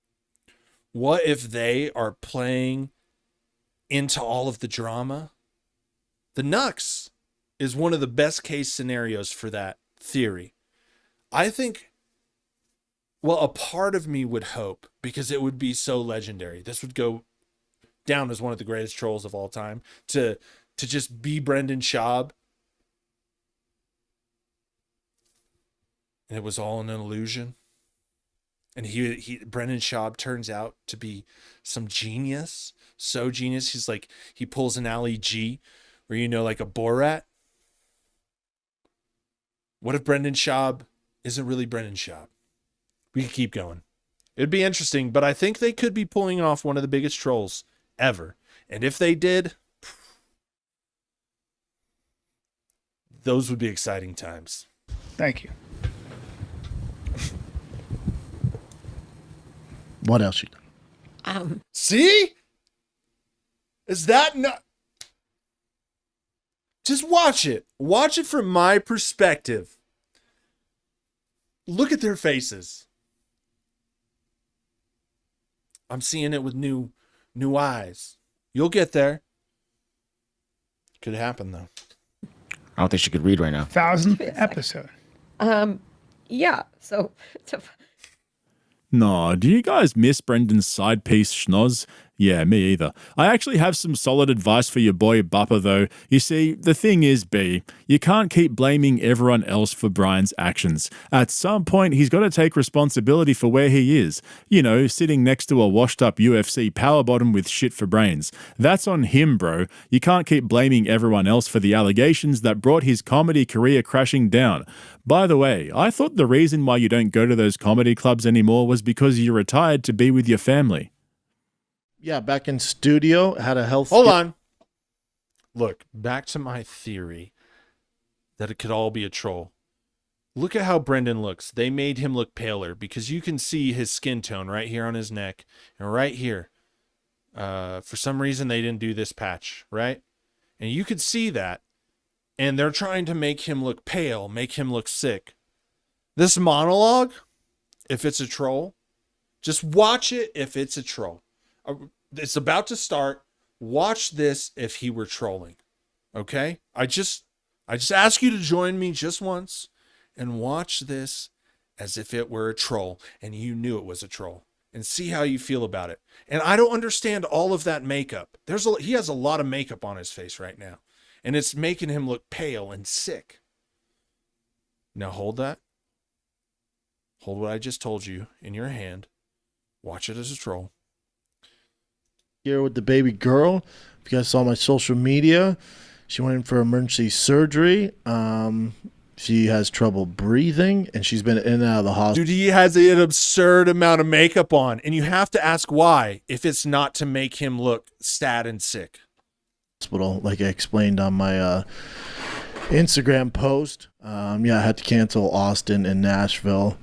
What if they are playing into all of the drama? The Nux is one of the best case scenarios for that theory. I think, well, a part of me would hope, because it would be so legendary. This would go down as one of the greatest trolls of all time, to just be Brendan Schaub. And it was all an illusion. And Brendan Schaub turns out to be some genius. So genius. He's like, he pulls an Ali G, or, like a Borat. What if Brendan Schaub isn't really Brendan Schaub? We could keep going. It'd be interesting, but I think they could be pulling off one of the biggest trolls ever. And if they did, those would be exciting times. Thank you. What else you done? See? Is that not? Just watch it. Watch it from my perspective. Look at their faces. I'm seeing it with new eyes. You'll get there. Could happen though. I don't think she could read right now. 1,000th episode. Yeah. So No, do you guys miss Brendan's side piece schnoz? Yeah, me either. I actually have some solid advice for your boy Bupper though. You see, the thing is, B, you can't keep blaming everyone else for Brian's actions. At some point, he's got to take responsibility for where he is. Sitting next to a washed up UFC power bottom with shit for brains. That's on him, bro. You can't keep blaming everyone else for the allegations that brought his comedy career crashing down. By the way, I thought the reason why you don't go to those comedy clubs anymore was because you retired to be with your family. Yeah, back in studio, had a health. Hold on. Look, back to my theory that it could all be a troll. Look at how Brendan looks. They made him look paler because you can see his skin tone right here on his neck and right here. For some reason, they didn't do this patch, right? And you could see that. and they're trying to make him look pale, make him look sick. This monologue, if it's a troll, just watch it if it's a troll. It's about to start. Watch this if he were trolling. Okay? I just ask you to join me just once and watch this as if it were a troll and you knew it was a troll, and see how you feel about it. And I don't understand all of that makeup. He has a lot of makeup on his face right now, and it's making him look pale and sick. Now hold that. Hold what I just told you in your hand. Watch it as a troll. Here with the baby girl. If you guys saw my social media, she went in for emergency surgery. She has trouble breathing, and she's been in and out of the hospital. Dude, he has an absurd amount of makeup on, and you have to ask why, if it's not to make him look sad and sick. Hospital, like I explained on my Instagram post. I had to cancel Austin and Nashville.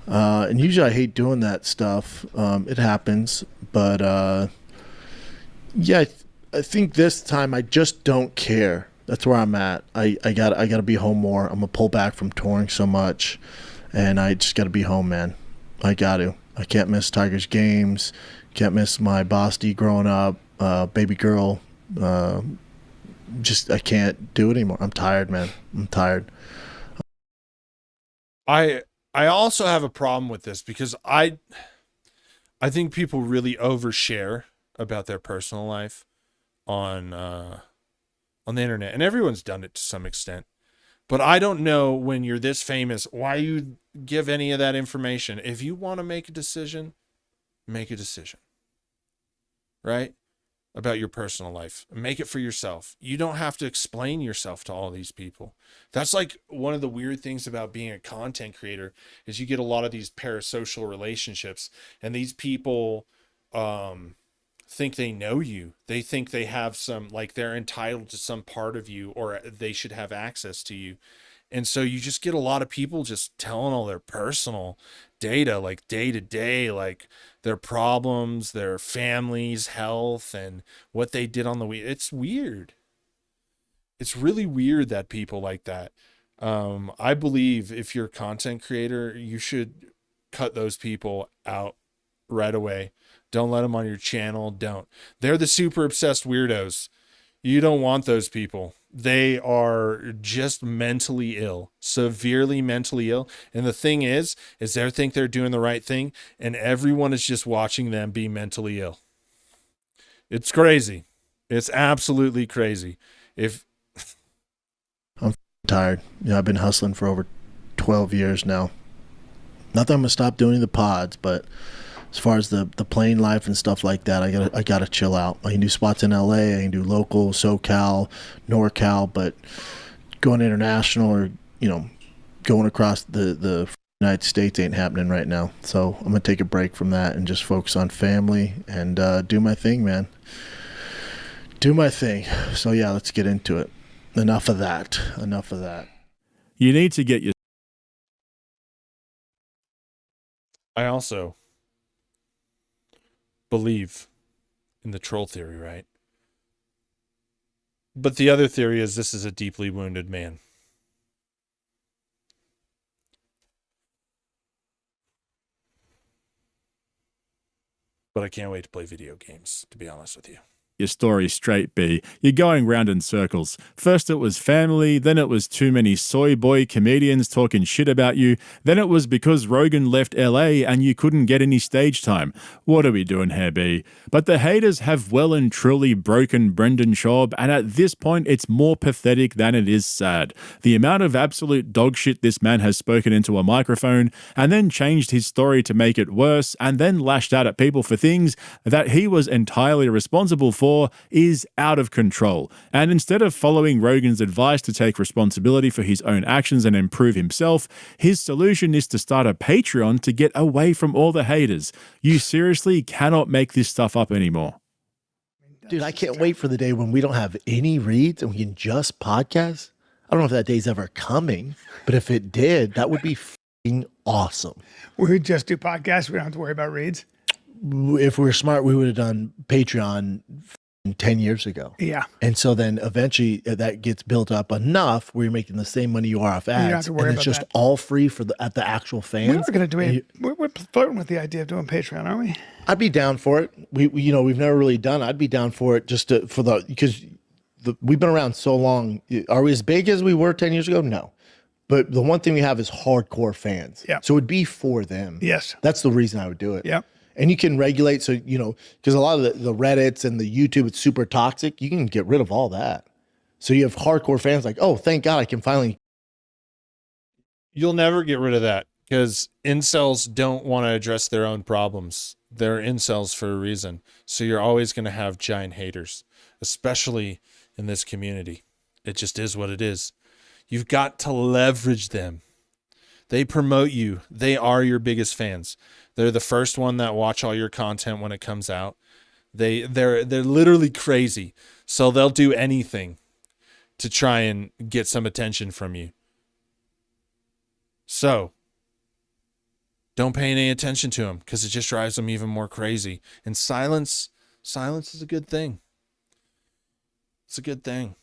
And usually I hate doing that stuff. It happens, but I think this time I just don't care. That's where I'm at. I gotta be home more. I'm gonna pull back from touring so much, and I just gotta be home, man. I can't miss Tigers games. Can't miss my Bosty growing up, baby girl. I can't do it anymore. I'm tired, man. I'm tired. I also have a problem with this because I think people really overshare about their personal life on the internet, and everyone's done it to some extent. But I don't know, when you're this famous, why you give any of that information. If you want to make a decision, make a decision, right? About your personal life. Make it for yourself. You don't have to explain yourself to all these people. That's like one of the weird things about being a content creator, is you get a lot of these parasocial relationships, and these people think they know you. They think they have some, like, they're entitled to some part of you, or they should have access to you. And so you just get a lot of people just telling all their personal data, like day to day, like their problems, their families, health, and what they did on the week. It's weird. It's really weird that people like that. I believe if you're a content creator, you should cut those people out right away. Don't let them on your channel. Don't. They're the super obsessed weirdos. You don't want those people. They are just mentally ill, severely mentally ill. And the thing is they think they're doing the right thing, and everyone is just watching them be mentally ill. It's crazy. It's absolutely crazy. I'm tired. I've been hustling for over 12 years now. Not that I'm gonna stop doing the pods, but as far as the plane life and stuff like that, I gotta chill out. I can do spots in LA, I can do local, SoCal, NorCal, but going international or going across the United States ain't happening right now. So I'm gonna take a break from that and just focus on family and do my thing, man. Do my thing. So yeah, let's get into it. Enough of that. You need to get your. I also believe in the troll theory, right? But the other theory is this is a deeply wounded man. But I can't wait to play video games, to be honest with you. Your story straight, B. You're going round in circles. First it was family, then it was too many soy boy comedians talking shit about you, then it was because Rogan left LA and you couldn't get any stage time. What are we doing here, B? But the haters have well and truly broken Brendan Schaub, and at this point it's more pathetic than it is sad. The amount of absolute dog shit this man has spoken into a microphone, and then changed his story to make it worse, and then lashed out at people for things that he was entirely responsible for, is out of control. And instead of following Rogan's advice to take responsibility for his own actions and improve himself, his solution is to start a Patreon to get away from all the haters. You seriously cannot make this stuff up anymore. Dude, I can't wait for the day when we don't have any reads and we can just podcast. I don't know if that day's ever coming, but if it did, that would be f***ing awesome. We would just do podcasts. We don't have to worry about reads. If we were smart, we would have done Patreon 10 years ago. Yeah. And so then eventually that gets built up enough where you're making the same money you are off don't have ads. to worry And it's about just that. all free for at the actual fans. We are going to do it. We're flirting with the idea of doing Patreon, aren't we? I'd be down for it. We've never really done. I'd be down for it because we've been around so long. Are we as big as we were 10 years ago? No. But the one thing we have is hardcore fans. Yeah. So it'd be for them. Yes. That's the reason I would do it. Yeah. And you can regulate. So, because a lot of the Reddits and the YouTube, it's super toxic. You can get rid of all that. So you have hardcore fans like, oh, thank God I can finally. You'll never get rid of that because incels don't want to address their own problems. They're incels for a reason. So you're always going to have giant haters, especially in this community. It just is what it is. You've got to leverage them. They promote you. They are your biggest fans. They're the first one that watch all your content when it comes out. They're literally crazy. So they'll do anything to try and get some attention from you. So don't pay any attention to them because it just drives them even more crazy. And silence is a good thing. It's a good thing.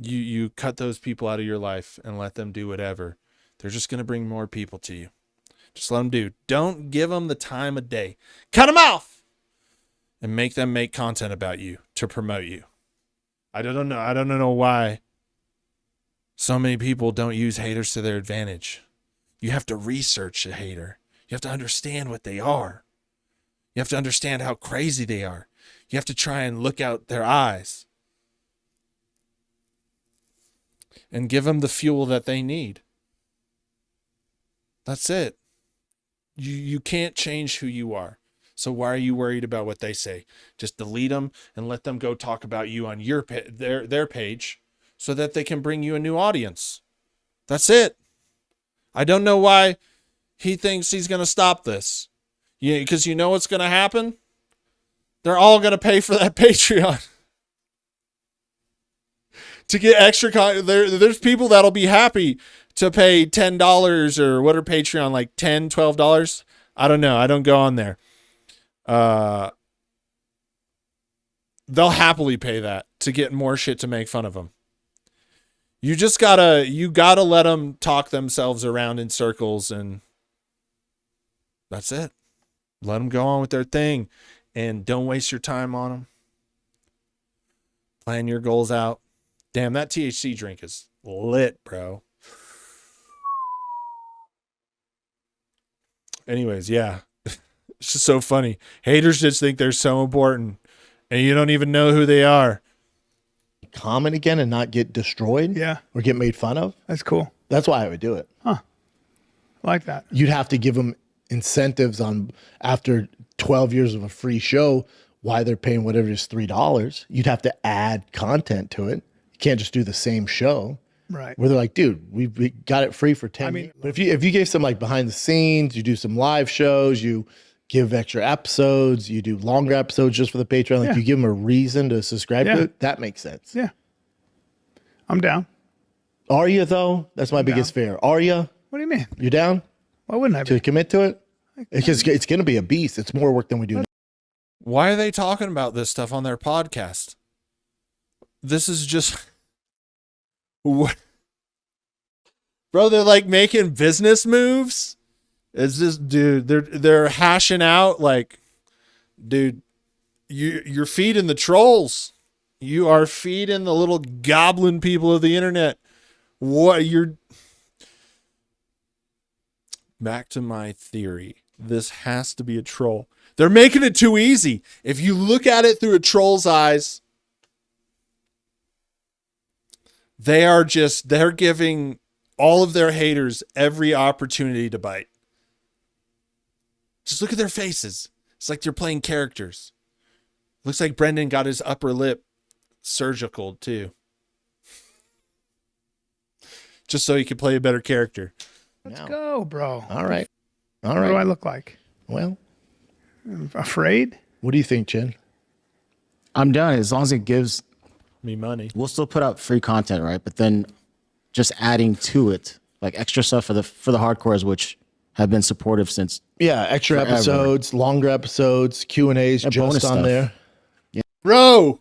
You cut those people out of your life and let them do whatever. They're just going to bring more people to you. Just let them do. Don't give them the time of day. Cut them off and make them make content about you to promote you. I don't know why so many people don't use haters to their advantage. You have to research a hater. You have to understand what they are. You have to understand how crazy they are. You have to try and look out their eyes and give them the fuel that they need. That's it. You can't change who you are. So why are you worried about what they say? Just delete them and let them go talk about you on their page so that they can bring you a new audience. That's it. I don't know why he thinks he's going to stop this. Because you know what's going to happen? They're all going to pay for that Patreon. To get extra content. There's people that'll be happy to pay $10 or what are Patreon, like $10, $12? I don't know. I don't go on there. They'll happily pay that to get more shit to make fun of them. You gotta let them talk themselves around in circles, and that's it. Let them go on with their thing, and don't waste your time on them. Plan your goals out. Damn, that THC drink is lit, bro. Anyways, yeah. It's just so funny. Haters just think they're so important, and you don't even know who they are. Comment again and not get destroyed. Yeah. Or get made fun of. That's cool. That's why I would do it. I like that. You'd have to give them incentives on after 12 years of a free show, why they're paying whatever it is, $3. You'd have to add content to it. You can't just do the same show. Right. Where they're like, dude, we got it free for 10 years. But if you gave some like behind the scenes, you do some live shows, you give extra episodes, you do longer episodes just for the Patreon, like you give them a reason to subscribe to it, that makes sense. Yeah. I'm down. Are you though? That's my biggest fear. Are you? What do you mean? You down? Why wouldn't I be? To commit to it? Because it's going to be a beast. It's more work than we do now. Why are they talking about this stuff on their podcast? This is just... What? Bro, they're like making business moves. It's just, dude, they're hashing out like, dude, you're feeding the trolls. You are feeding the little goblin people of the internet. What back to my theory. This has to be a troll. They're making it too easy. If you look at it through a troll's eyes, they're giving all of their haters every opportunity to bite. Just look at their faces. It's like they're playing characters. Looks like Brendan got his upper lip surgical too. Just so he could play a better character. Let's go, bro. All right. What do I look like? Well, I'm afraid? What do you think, Chin? I'm done as long as it gives me money. We'll still put out free content, right? But then just adding to it, like extra stuff for the hardcores, which have been supportive since. Yeah, extra forever. episodes, longer episodes, Q&As just bonus on stuff. there. Bro,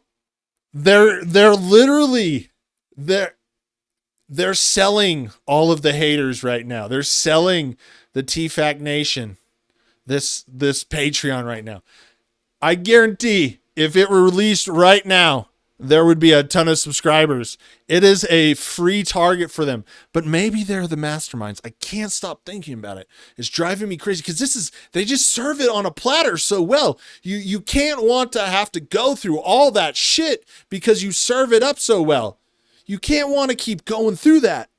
They're literally they're selling all of the haters right now. They're selling the TFAC Nation, this Patreon right now. I guarantee if it were released right now, there would be a ton of subscribers. It is a free target for them, but maybe they're the masterminds. I can't stop thinking about it. It's driving me crazy because they just serve it on a platter so well. You can't want to have to go through all that shit because you serve it up so well. You can't want to keep going through that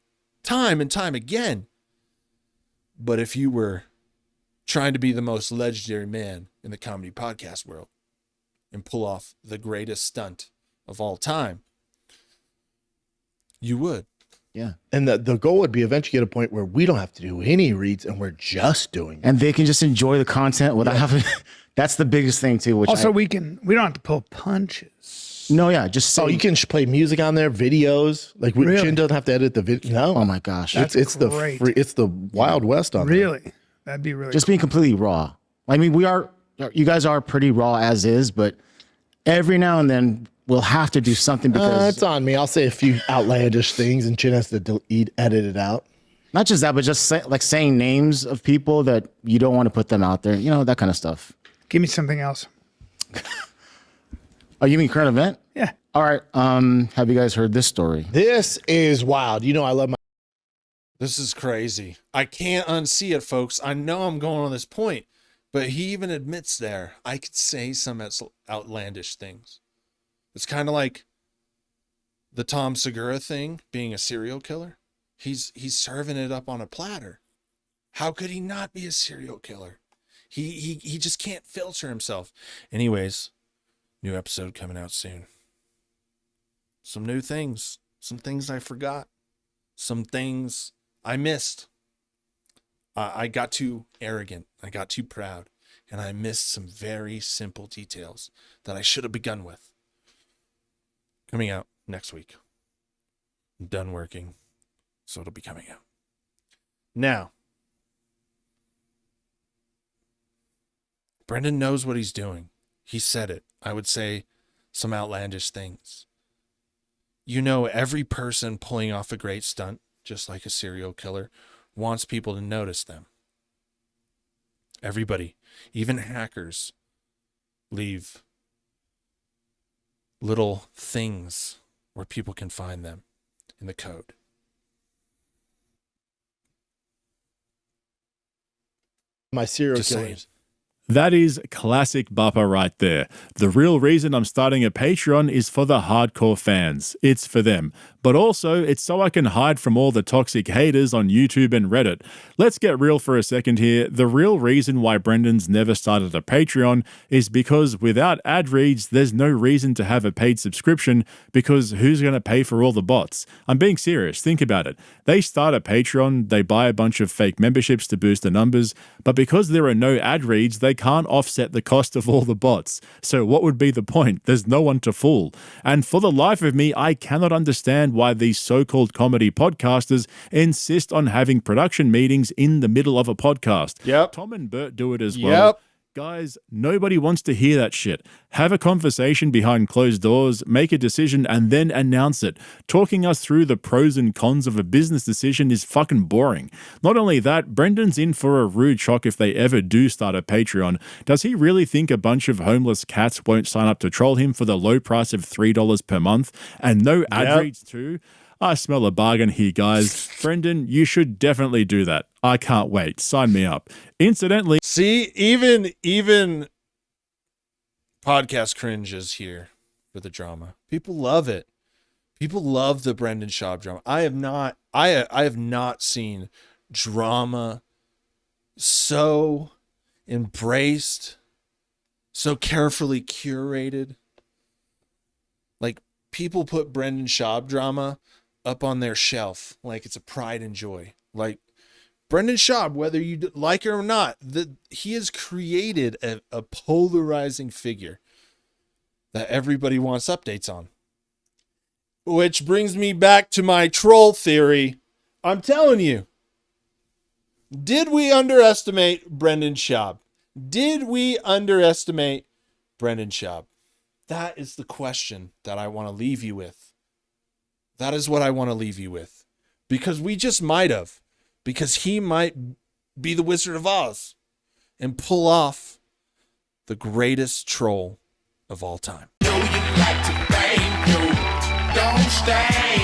time and time again. But if you were trying to be the most legendary man in the comedy podcast world and pull off the greatest stunt of all time, you would. Yeah. And the goal would be eventually get a point where we don't have to do any reads and we're just doing it. And they can just enjoy the content without having. That's the biggest thing too. Which Also, we don't have to pull punches. No, yeah, just you can play music on there, videos. Like Really? Chin doesn't have to edit the video. No. Oh my gosh, That's it's great. it's the Wild West on there. Really? That'd be really just being completely raw. I mean, you guys are pretty raw as is, but every now and then we'll have to do something because it's on me. I'll say a few outlandish things and Chin has to edit it out. not just that, but just saying names of people that you don't want to put them out there. You know, that kind of stuff. Give me something else. Oh, you mean current event? Yeah. All right. Have you guys heard this story? This is wild. You know, I love my. This is crazy. I can't unsee it, folks. I know I'm going on this point, but he even admits there I could say some outlandish things. It's kind of like the Tom Segura thing, being a serial killer. He's serving it up on a platter. How could he not be a serial killer? He just can't filter himself. Anyways, new episode coming out soon. Some new things. Some things I forgot. Some things I missed. I got too arrogant. I got too proud. And I missed some very simple details that I should have begun with. Coming out next week. I'm done working, so it'll be coming out. Now, Brendan knows what he's doing. He said it. I would say some outlandish things. You know, every person pulling off a great stunt, just like a serial killer, wants people to notice them. Everybody, even hackers, leave little things where people can find them in the code. My serial Just saying. killers. That is classic Bappa right there. The real reason I'm starting a Patreon is for the hardcore fans. It's for them. But also, it's so I can hide from all the toxic haters on YouTube and Reddit. Let's get real for a second here. The real reason why Brendan's never started a Patreon is because without ad reads, there's no reason to have a paid subscription because who's going to pay for all the bots? I'm being serious. Think about it. They start a Patreon, they buy a bunch of fake memberships to boost the numbers, but because there are no ad reads, they can't offset the cost of all the bots. So what would be the point? There's no one to fool. And for the life of me, I cannot understand why these so-called comedy podcasters insist on having production meetings in the middle of a podcast. Yep. Tom and Bert do it as well. Yep. Guys, nobody wants to hear that shit. Have a conversation behind closed doors, make a decision, and then announce it. Talking us through the pros and cons of a business decision is fucking boring. Not only that, Brendan's in for a rude shock if they ever do start a Patreon. Does he really think a bunch of homeless cats won't sign up to troll him for the low price of $3 per month? And no ad reads too? I smell a bargain here, guys. Brendan, you should definitely do that. I can't wait. Sign me up. Incidentally, See, even podcast cringes here for the drama. People love it. People love the Brendan Schaub drama. I have not seen drama so embraced, so carefully curated. Like, people put Brendan Schaub drama up on their shelf like it's a pride and joy. Like, Brendan Schaub, whether you like it or not, he has created a polarizing figure that everybody wants updates on. Which brings me back to my troll theory. I'm telling you, did we underestimate Brendan Schaub? Did we underestimate Brendan Schaub? That is the question that I want to leave you with. That is what I want to leave you with. Because we just might have. Because he might be the Wizard of Oz and pull off the greatest troll of all time. Don't stay.